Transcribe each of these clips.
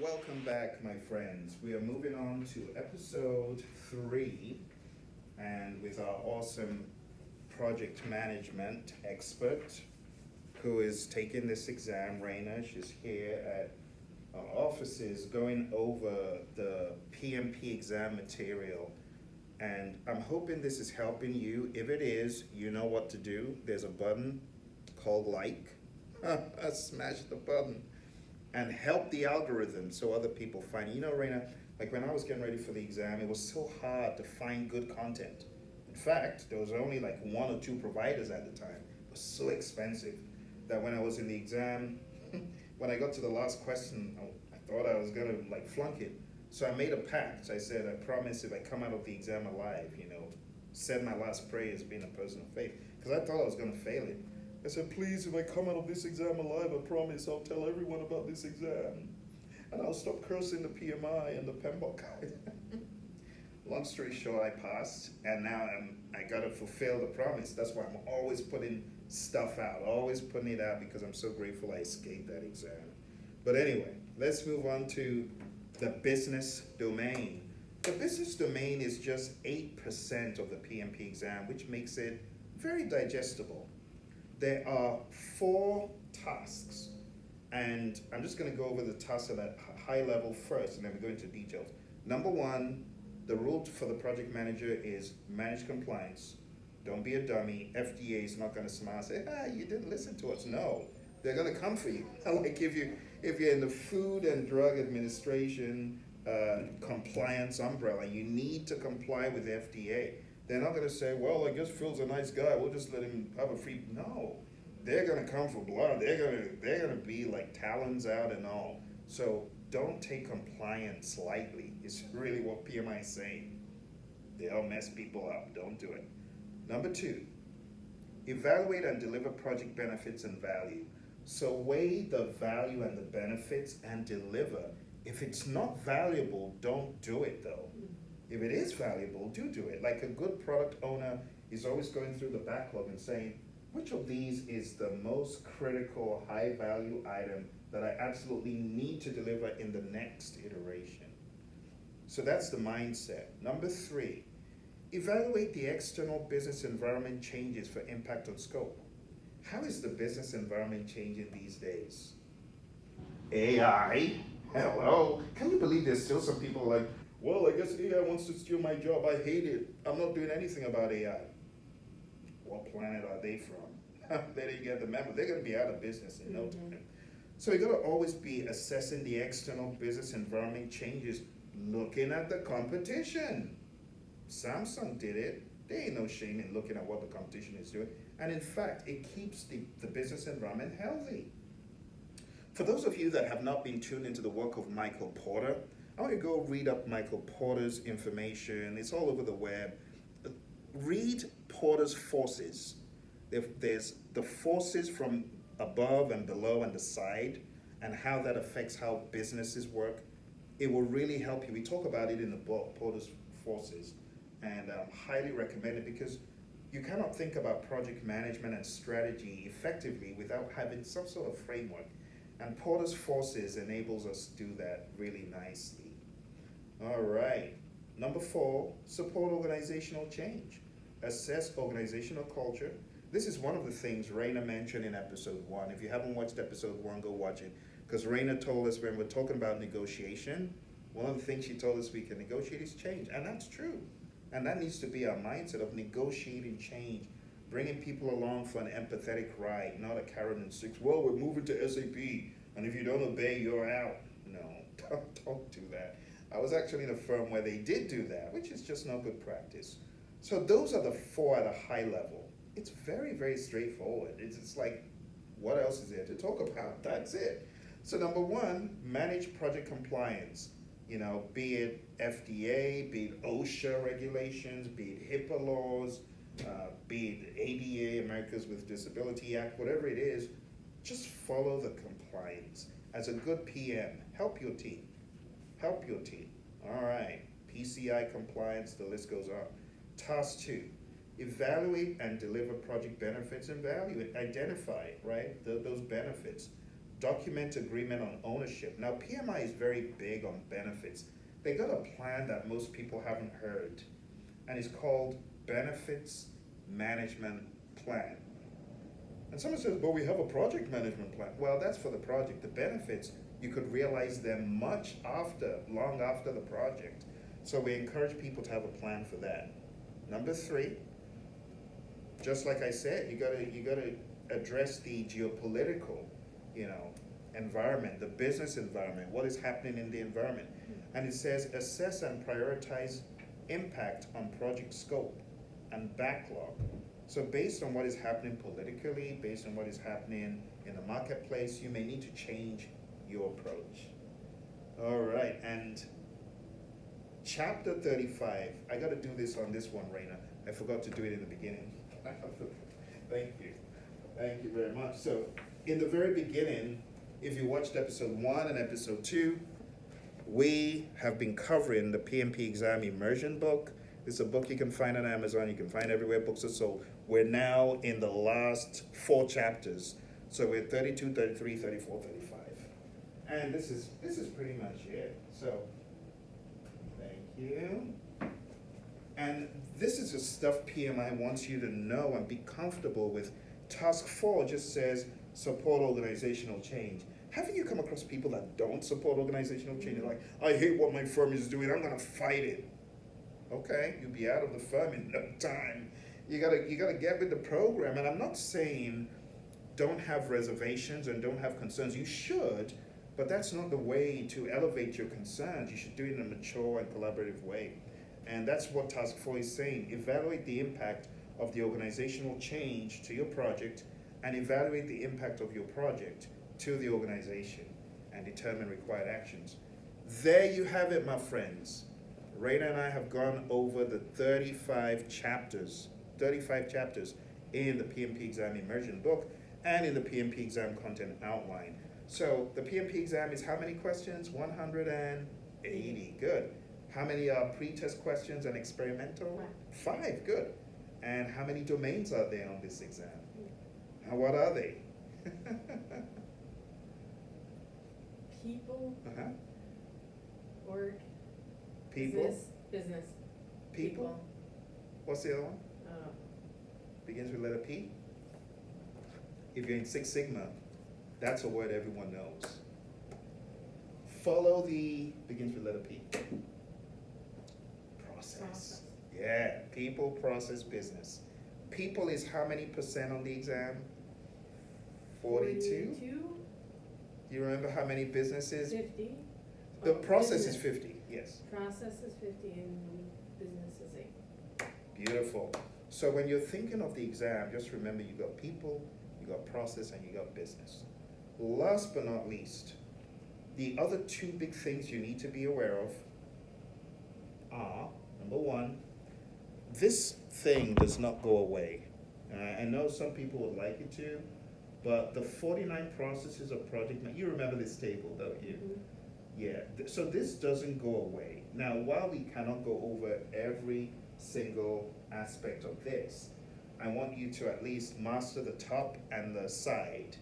Welcome back, my friends. We are moving on to episode 3, and with our awesome project management expert who is taking this exam, Raina. She's here at our offices going over the PMP exam material. And I'm hoping this is helping you. If it is, you know what to do. There's a button called like. Smash the button and help the algorithm so other people find it. You know, Raina, like when I was getting ready for the exam, it was so hard to find good content. In fact, there was only like 1 or 2 providers at the time. It was so expensive that when I was in the exam, when I got to the last question, I thought I was gonna like flunk it. So I made a pact. I said, I promise if I come out of the exam alive, said my last prayer as being a person of faith. Because I thought I was gonna fail it. I said, please, if I come out of this exam alive, I promise I'll tell everyone about this exam. And I'll stop cursing the PMI and the PMBOK guide. Long story short, I passed, and now I gotta fulfill the promise. That's why I'm always putting stuff out, always putting it out, because I'm so grateful I escaped that exam. But anyway, let's move on to the business domain. The business domain is just 8% of the PMP exam, which makes it very digestible. There are 4 tasks, and I'm just going to go over the tasks at a high level first, and then we go into details. Number 1, the rule for the project manager is manage compliance. Don't be a dummy. FDA is not going to smile and say, you didn't listen to us. No, they're going to come for you. Like if you're in the Food and Drug Administration compliance umbrella, you need to comply with FDA. They're not going to say, well, I guess Phil's a nice guy, we'll just let him have a free. No, they're going to come for blood. They're going to be like talons out and all. So don't take compliance lightly. It's really what PMI is saying. They'll mess people up. Don't do it. Number 2, evaluate and deliver project benefits and value. So weigh the value and the benefits and deliver. If it's not valuable, don't do it though. If it is valuable, do it. Like a good product owner is always going through the backlog and saying, which of these is the most critical high value item that I absolutely need to deliver in the next iteration? So that's the mindset. Number 3, evaluate the external business environment changes for impact on scope. How is the business environment changing these days? AI? Hello? Can you believe there's still some people like, well, I guess AI wants to steal my job. I hate it. I'm not doing anything about AI. What planet are they from? They didn't get the memo. They're going to be out of business in no time. So you got to always be assessing the external business environment changes, looking at the competition. Samsung did it. There ain't no shame in looking at what the competition is doing. And in fact, it keeps the business environment healthy. For those of you that have not been tuned into the work of Michael Porter, I want you to go read up Michael Porter's information. It's all over the web. Read Porter's forces. There's the forces from above and below and the side, and how that affects how businesses work. It will really help you. We talk about it in the book, Porter's Forces, and highly recommend it, because you cannot think about project management and strategy effectively without having some sort of framework. And Porter's Forces enables us to do that really nicely. All right. Number 4, support organizational change. Assess organizational culture. This is one of the things Raina mentioned in episode 1. If you haven't watched episode 1, go watch it. Because Raina told us when we're talking about negotiation, one of the things she told us we can negotiate is change. And that's true. And that needs to be our mindset of negotiating change. Bringing people along for an empathetic ride, not a carrot and sticks. Well, we're moving to SAP, and if you don't obey, you're out. No, don't do that. I was actually in a firm where they did do that, which is just not good practice. So those are the 4 at a high level. It's very, very straightforward. It's like, what else is there to talk about? That's it. So number 1, manage project compliance. Be it FDA, be it OSHA regulations, be it HIPAA laws, be it ADA, Americans with Disability Act, whatever it is, just follow the compliance. As a good PM, help your team. Help your team. All right. PCI compliance, the list goes on. Task 2, evaluate and deliver project benefits and value. Identify, right, those benefits. document agreement on ownership. Now, PMI is very big on benefits. They got a plan that most people haven't heard, and it's called Benefits Management Plan. And someone says, but we have a project management plan. Well, that's for the project. The benefits, you could realize them much after, long after the project. So we encourage people to have a plan for that. Number 3, just like I said, you gotta address the geopolitical, environment, the business environment, what is happening in the environment. And it says assess and prioritize impact on project scope and backlog. So based on what is happening politically, based on what is happening in the marketplace, you may need to change your approach. All right, and chapter 35, I got to do this on this one, Raina. I forgot to do it in the beginning. Thank you very much. So in the very beginning, if you watched episode 1 and episode 2, we have been covering the PMP exam immersion book. It's a book you can find on Amazon, you can find everywhere books are sold. We're now in the last 4 chapters. So we're 32, 33, 34, 35. And this is pretty much it. So thank you. And this is the stuff PMI wants you to know and be comfortable with. Task 4 just says support organizational change. Haven't you come across people that don't support organizational change? They're like, I hate what my firm is doing, I'm gonna fight it. Okay, you'll be out of the firm in no time. You gotta get with the program. And I'm not saying don't have reservations and don't have concerns. You should, but that's not the way to elevate your concerns. You should do it in a mature and collaborative way. And that's what Task 4 is saying. Evaluate the impact of the organizational change to your project and evaluate the impact of your project to the organization and determine required actions. There you have it, my friends. Raina and I have gone over the 35 chapters in the PMP exam immersion book and in the PMP exam content outline. So the PMP exam is how many questions? 180, good. How many are pre-test questions and experimental? 5, good. And how many domains are there on this exam? And what are they? People, org, People, business. people. What's the other one? Begins with letter P. If you're in Six Sigma, that's a word everyone knows. Follow the, begins with letter P. Process. Yeah, people, process, business. People is how many % on the exam? 42? Do you remember how many businesses? 50. The process is 50, yes. Process is 50 and business is 8. Beautiful. So when you're thinking of the exam, just remember you got people, you got process, and you got business. Last but not least, the other 2 big things you need to be aware of are, number 1, this thing does not go away. I know some people would like it to, but the 49 processes of project, you remember this table, don't you? Mm-hmm. Yeah, so this doesn't go away. Now, while we cannot go over every single aspect of this, I want you to at least master the top and the side,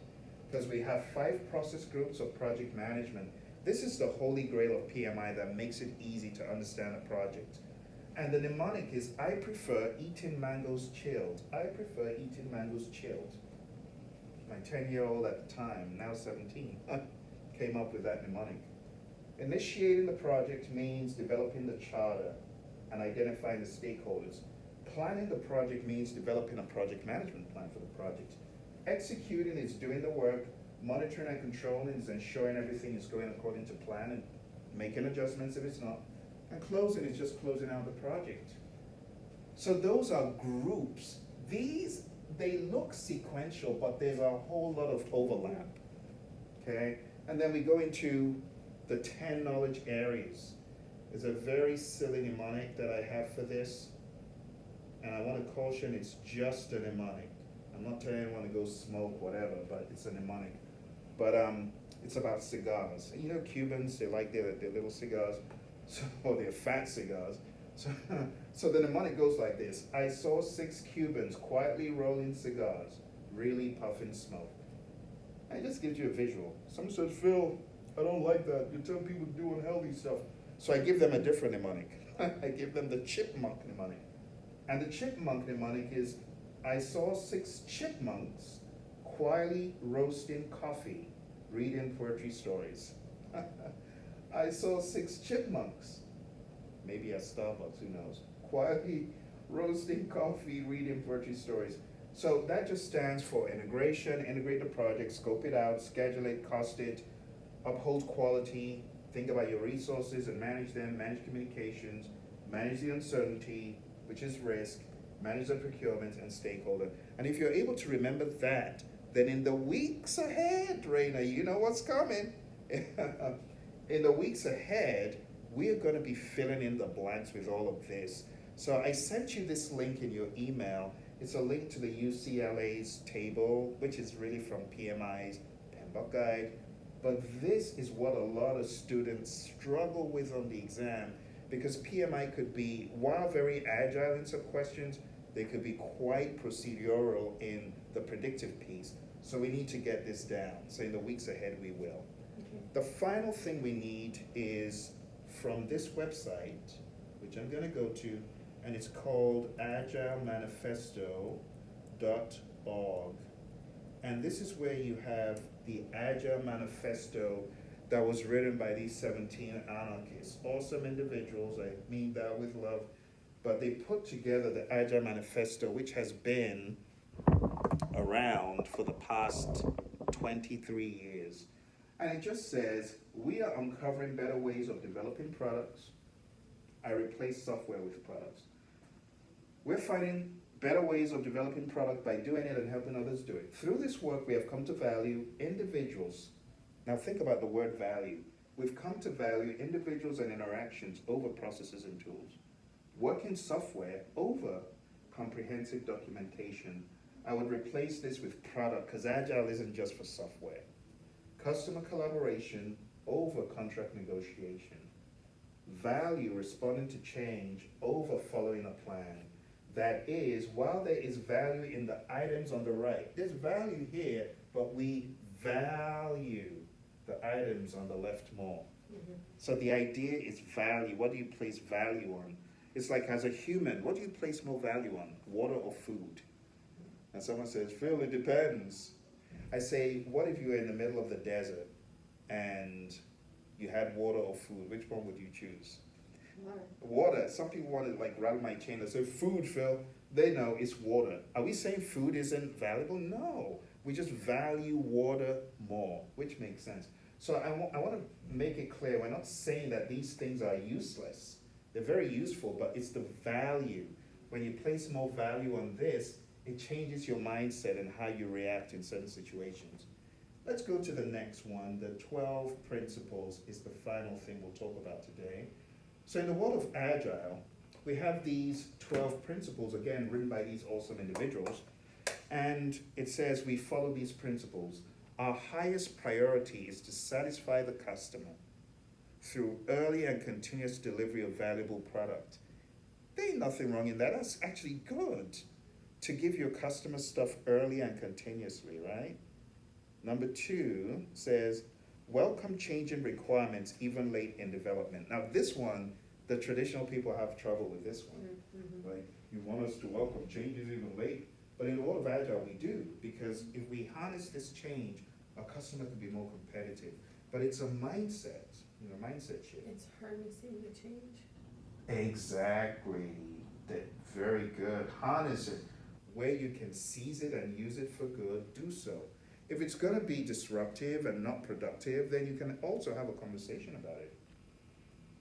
because we have 5 process groups of project management. This is the holy grail of PMI that makes it easy to understand a project. And the mnemonic is, I prefer eating mangoes chilled. I prefer eating mangoes chilled. My 10-year-old at the time, now 17, came up with that mnemonic. Initiating the project means developing the charter and identifying the stakeholders. Planning the project means developing a project management plan for the project. Executing is doing the work. Monitoring and controlling is ensuring everything is going according to plan and making adjustments if it's not. And closing is just closing out the project. So those are groups. These, they look sequential, but there's a whole lot of overlap, okay? And then we go into the 10 knowledge areas. There's a very silly mnemonic that I have for this, and I want to caution, it's just a mnemonic. I'm not telling anyone to go smoke whatever, but it's a mnemonic. But it's about cigars. You know, Cubans, they like their little cigars, or their fat cigars. So the mnemonic goes like this. I saw 6 Cubans quietly rolling cigars, really puffing smoke. It just gives you a visual. Someone says, Phil, I don't like that. You tell people to do unhealthy stuff. So I give them a different mnemonic. I give them the chipmunk mnemonic. And the chipmunk mnemonic is, I saw 6 chipmunks quietly roasting coffee, reading poetry stories. I saw 6 chipmunks, maybe at Starbucks, who knows, quietly roasting coffee, reading poetry stories. So that just stands for integration, integrate the project, scope it out, schedule it, cost it, uphold quality, think about your resources and manage them, manage communications, manage the uncertainty, which is risk, manage the procurement and stakeholder. And if you're able to remember that, then in the weeks ahead, Raina, you know what's coming. In the weeks ahead, we are going to be filling in the blanks with all of this. So I sent you this link in your email. It's a link to the UCLA's table, which is really from PMI's PMBOK guide. But this is what a lot of students struggle with on the exam, because PMI could be, while very agile in some questions, they could be quite procedural in the predictive piece. So we need to get this down. So in the weeks ahead, we will. Okay. The final thing we need is from this website, which I'm going to go to, and it's called agilemanifesto.org. And this is where you have the Agile Manifesto that was written by these 17 anarchists, awesome individuals, I mean that with love, but they put together the Agile Manifesto, which has been around for the past 23 years. And it just says, we are uncovering better ways of developing products. I replace software with products. We're finding better ways of developing product by doing it and helping others do it. Through this work, we have come to value individuals. Now think about the word value. We've come to value individuals and interactions over processes and tools. Working software over comprehensive documentation. I would replace this with product, because Agile isn't just for software. Customer collaboration over contract negotiation. Value, responding to change over following a plan. That is, while there is value in the items on the right, there's value here, but we value the items on the left more. Mm-hmm. So the idea is value. What do you place value on? It's like, as a human, what do you place more value on? Water or food? And someone says, Phil, it depends. I say, what if you were in the middle of the desert and you had water or food? Which one would you choose? Water. Water. Some people want to like rattle my chain and say, food, Phil. They know it's water. Are we saying food isn't valuable? No. We just value water more, which makes sense. So I want to make it clear, we're not saying that these things are useless. They're very useful, but it's the value. When you place more value on this, it changes your mindset and how you react in certain situations. Let's go to the next one. The 12 principles is the final thing we'll talk about today. So in the world of Agile, we have these 12 principles, again, written by these awesome individuals. And it says we follow these principles. Our highest priority is to satisfy the customer through early and continuous delivery of valuable product. There ain't nothing wrong in that. That's actually good, to give your customer stuff early and continuously, right? Number 2 says, welcome changing requirements even late in development. Now this one, the traditional people have trouble with this one. Mm-hmm. Like, you want us to welcome changes even late? But in the world of Agile, we do, because if we harness this change, our customer can be more competitive. But it's a mindset, mindset shift. It's harnessing the change. Exactly. Very good. Harness it. Where you can seize it and use it for good, do so. If it's going to be disruptive and not productive, then you can also have a conversation about it.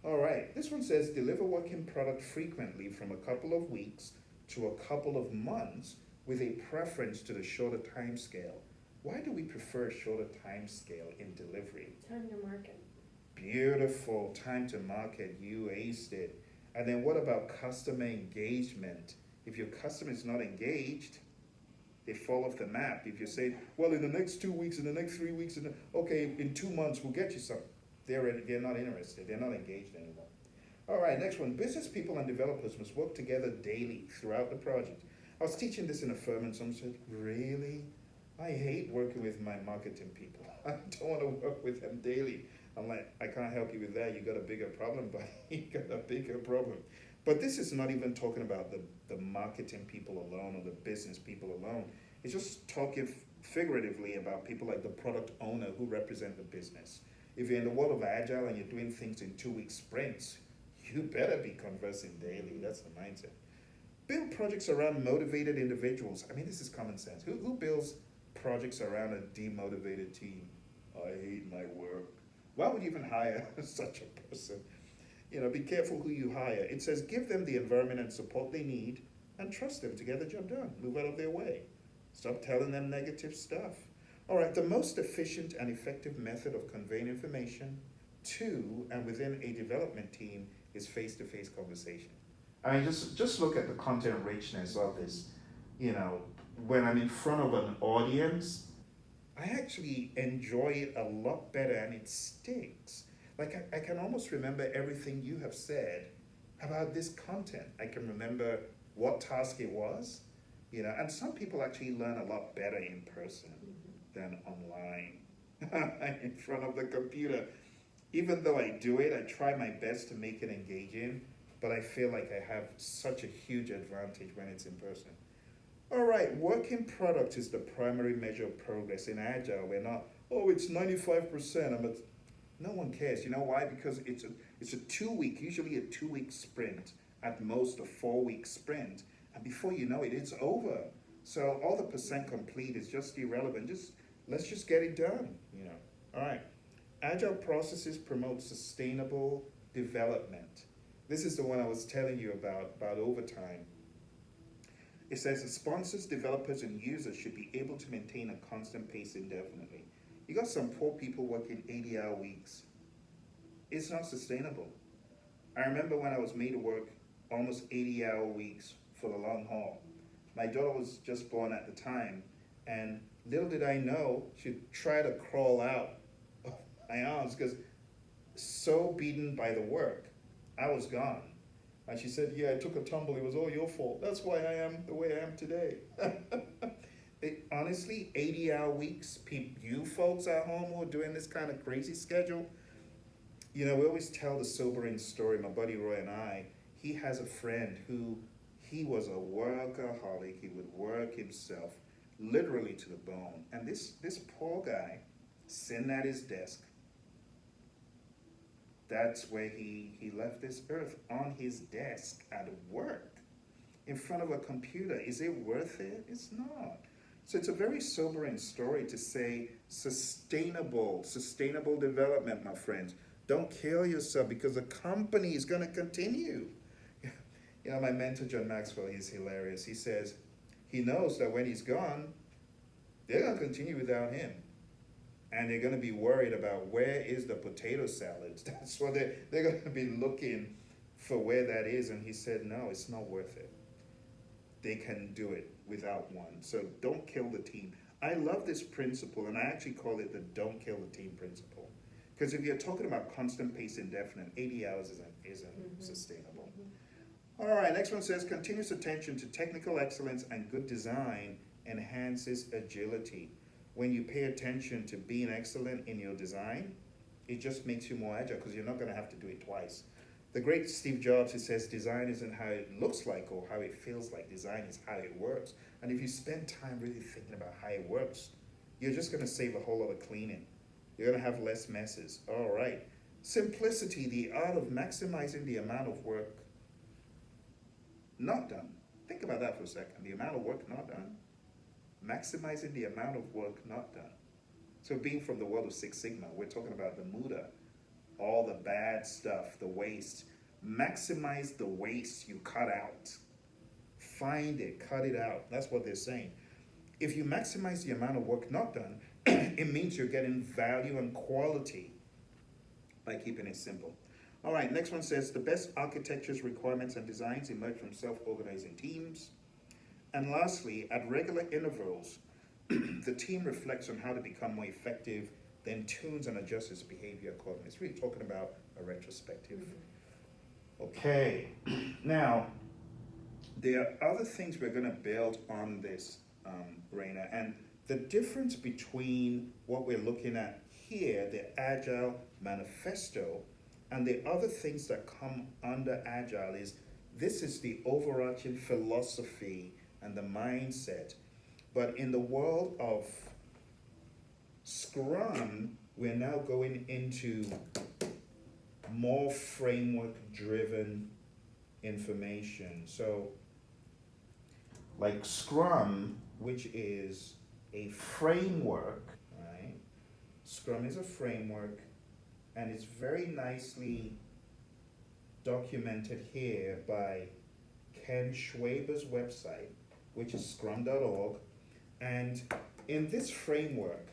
All right, this one says deliver working product frequently from a couple of weeks to a couple of months with a preference to the shorter time scale. Why do we prefer a shorter time scale in delivery? Time to market. Beautiful. Time to market. You aced it. And then what about customer engagement? If your customer is not engaged, they fall off the map. If you say, well, in the next 2 weeks, in the next 3 weeks, okay, in 2 months, we'll get you some. They're not interested. They're not engaged anymore. All right, next one. Business people and developers must work together daily throughout the project. I was teaching this in a firm and someone said, really? I hate working with my marketing people. I don't want to work with them daily. I'm like, I can't help you with that. You got a bigger problem, buddy. You got a bigger problem. But this is not even talking about the marketing people alone or the business people alone. It's just talking figuratively about people like the product owner who represent the business. If you're in the world of agile and you're doing things in 2 week sprints, you better be conversing daily. That's the mindset. Build projects around motivated individuals. I mean, this is common sense. Who builds projects around a demotivated team? I hate my work. Why would you even hire such a person? Be careful who you hire. It says give them the environment and support they need and trust them to get the job done. Move out of their way. Stop telling them negative stuff. All right, the most efficient and effective method of conveying information to and within a development team is face-to-face conversation. I mean, just look at the content richness of this. When I'm in front of an audience, I actually enjoy it a lot better and it sticks. Like I can almost remember everything you have said about this content. I can remember what task it was, and some people actually learn a lot better in person than online in front of the computer. Even though I do it, I try my best to make it engaging, but I feel like I have such a huge advantage when it's in person. All right, working product is the primary measure of progress. In Agile, we're not, it's 95%. No one cares. You know why? Because it's a 2 week, usually a 2 week sprint, at most a 4 week sprint. And before you know it, it's over. So all the percent complete is just irrelevant. Let's just get it done, All right. Agile processes promote sustainable development. This is the one I was telling you about overtime. It says the sponsors, developers, and users should be able to maintain a constant pace indefinitely. You got some poor people working 80-hour weeks. It's not sustainable. I remember when I was made to work almost 80-hour weeks for the long haul. My daughter was just born at the time, and little did I know she'd try to crawl out of my arms because so beaten by the work, I was gone. And she said, I took a tumble. It was all your fault. That's why I am the way I am today. Honestly, 80-hour weeks, you folks at home who are doing this kind of crazy schedule, we always tell the sobering story, my buddy Roy and I. He has a friend who, he was a workaholic. He would work himself literally to the bone. And this poor guy, sitting at his desk, that's where he left this earth, on his desk at work, in front of a computer. Is it worth it? It's not. So it's a very sobering story to say sustainable development, my friends. Don't kill yourself because the company is going to continue. My mentor, John Maxwell, he's hilarious. He says he knows that when he's gone, they're going to continue without him. And they're going to be worried about where is the potato salad. That's what they're going to be looking for, where that is. And he said, no, it's not worth it. They can do it without one. So don't kill the team. I love this principle, and I actually call it the don't kill the team principle. Because if you're talking about constant pace indefinite, 80 hours isn't sustainable. All right, next one says, continuous attention to technical excellence and good design enhances agility. When you pay attention to being excellent in your design, it just makes you more agile because you're not going to have to do it twice. The great Steve Jobs, he says, design isn't how it looks like or how it feels like. Design is how it works. And if you spend time really thinking about how it works, you're just going to save a whole lot of cleaning. You're going to have less messes. All right. Simplicity, the art of maximizing the amount of work not done. Think about that for a second. The amount of work not done. Maximizing the amount of work not done. So being from the world of Six Sigma, we're talking about the muda, all the bad stuff, the waste. Maximize the waste you cut out. Find it, cut it out. That's what they're saying. If you maximize the amount of work not done, it means you're getting value and quality by keeping it simple. All right, next one says, the best architectures, requirements, and designs emerge from self-organizing teams. And lastly, at regular intervals, the team reflects on how to become more effective, then tunes and adjusts its behavior accordingly. It's really talking about a retrospective. Okay, now, there are other things we're going to build on this, Raina, and the difference between what we're looking at here, the Agile Manifesto, and the other things that come under Agile is this is the overarching philosophy and the mindset. But in the world of Scrum, we're now going into more framework-driven information. So, like Scrum, which is a framework, right? Scrum is a framework, and it's very nicely documented here by Ken Schwaber's website, which is scrum.org. And in this framework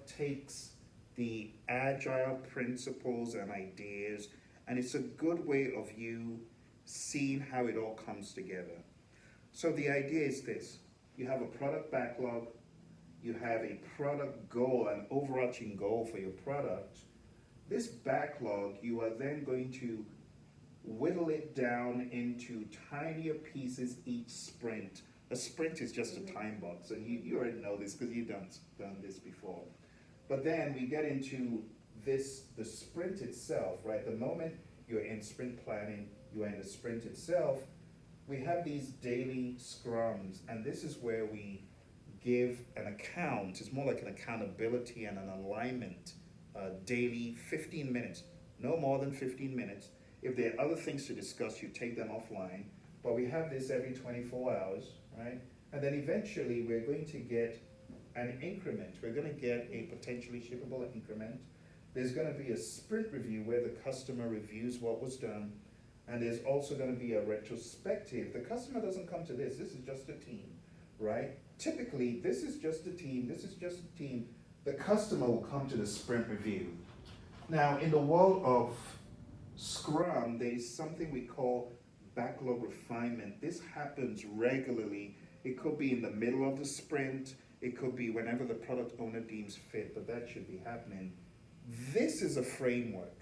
takes the agile principles and ideas, and it's a good way of you seeing how it all comes together. So the idea is this: you have a product backlog, you have a product goal, an overarching goal for your product. This backlog, you are then going to whittle it down into tinier pieces each sprint. A sprint is just a time box, and you already know this because you've done this before. But then we get into this, the sprint itself, right? The moment you're in sprint planning, you are in the sprint itself, we have these daily scrums, and this is where we give an account. It's more like an accountability and an alignment, daily 15 minutes, no more than 15 minutes. If there are other things to discuss, you take them offline, but we have this every 24 hours, right? And then eventually we're going to get an increment. We're going to get a potentially shippable increment. There's going to be a sprint review where the customer reviews what was done, and there's also going to be a retrospective. The customer doesn't come to this is just a team, right? Typically, this is just a team, The customer will come to the sprint review. Now, in the world of Scrum, there's something we call backlog refinement. This happens regularly. It could be in the middle of the sprint. It could be whenever the product owner deems fit, but that should be happening. This is a framework.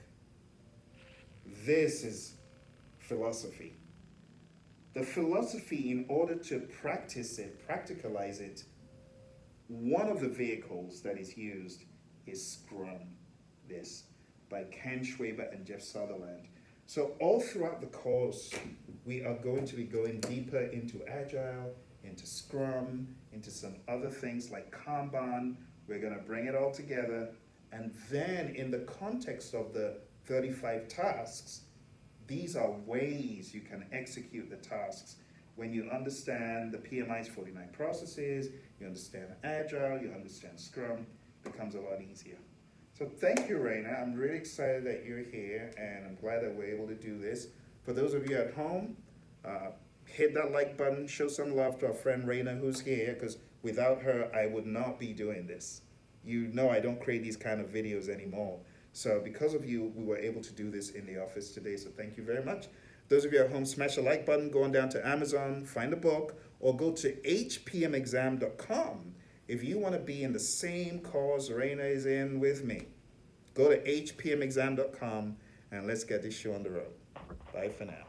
This is philosophy. The philosophy, in order to practice it, practicalize it, one of the vehicles that is used is Scrum, this, by Ken Schwaber and Jeff Sutherland. So all throughout the course, we are going to be going deeper into Agile, into Scrum, into some other things like Kanban. We're going to bring it all together. And then in the context of the 35 tasks, these are ways you can execute the tasks. When you understand the PMI's 49 processes, you understand Agile, you understand Scrum, it becomes a lot easier. So thank you, Raina. I'm really excited that you're here, and I'm glad that we're able to do this. For those of you at home, hit that like button, show some love to our friend Raina who's here, because without her, I would not be doing this. You know I don't create these kind of videos anymore. So because of you, we were able to do this in the office today, so thank you very much. Those of you at home, smash the like button, go on down to Amazon, find a book, or go to hpmexam.com if you want to be in the same cause Raina is in with me. Go to hpmexam.com and let's get this show on the road. Bye for now.